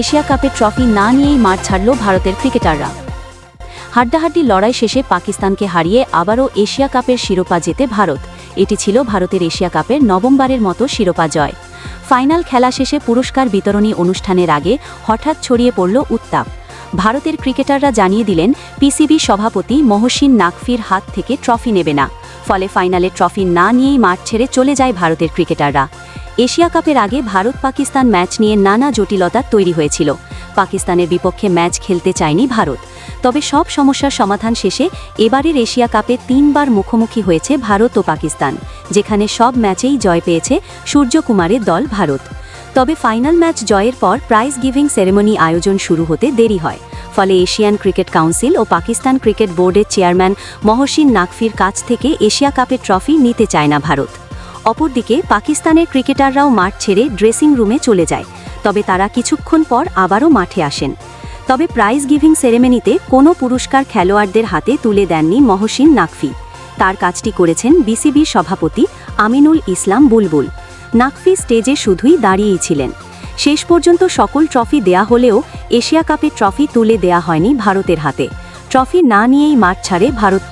Asia কাপের trophy না নিয়েই মাঠ ছাড়ল ভারতের ক্রিকেটাররা। হাড্ডাহাড্ডি লড়াই শেষে পাকিস্তানকে হারিয়ে আবারও এশিয়া কাপের শিরোপা জেতে ভারত। এটি ছিল ভারতের এশিয়া কাপের নবমবারের মতো শিরোপা জয়। ফাইনাল খেলা শেষে পুরস্কার বিতরণী অনুষ্ঠানের আগে হঠাৎ ছড়িয়ে পড়ল উত্তাপ। ভারতের ক্রিকেটাররা জানিয়ে দিলেন পিসিবি সভাপতি মহসিন নাকভির হাত থেকে ট্রফি নেবে না। ফলে ফাইনালে ট্রফি না নিয়েই মাঠ ছেড়ে চলে যায় ভারতের ক্রিকেটাররা। এশিয়া কাপের আগে ভারত পাকিস্তান ম্যাচ নিয়ে নানা জটিলতা তৈরি হয়েছিল। পাকিস্তানের বিপক্ষে ম্যাচ খেলতে চায়নি ভারত। তবে সব সমস্যার সমাধান শেষে এবারের এশিয়া কাপে 3বার মুখোমুখি হয়েছে ভারত ও পাকিস্তান, যেখানে সব ম্যাচেই জয় পেয়েছে সূর্যকুমারের দল ভারত। তবে ফাইনাল ম্যাচ জয়ের পর প্রাইজ গিভিং সেরেমনি আয়োজন শুরু হতে দেরি হয়। ফলে এশিয়ান ক্রিকেট কাউন্সিল ও পাকিস্তান ক্রিকেট বোর্ডের চেয়ারম্যান মহসিন নাকভির কাছ থেকে এশিয়া কাপের ট্রফি নিতে চায় না ভারত। অপরদিকে পাকিস্তানের ক্রিকেটাররাও মাঠ ছেড়ে ড্রেসিং রুমে চলে যায়। তবে তারা কিছুক্ষণ পর আবারও মাঠে আসেন। তবে প্রাইজ গিভিং সেরেমনিতে কোনো পুরস্কার খেলোয়াড়দের হাতে তুলে দেননি মহসিন নাকভি। তার কাজটি করেছেন বিসিবির সভাপতি আমিনুল ইসলাম বুলবুল। নাকভি স্টেজে শুধুই দাঁড়িয়েই ছিলেন। শেষ পর্যন্ত সকল ট্রফি দেয়া হলেও এশিয়া কাপের ট্রফি তুলে দেয়া হয়নি ভারতের হাতে। ট্রফি না নিয়েই মাঠ ছাড়ে ভারত।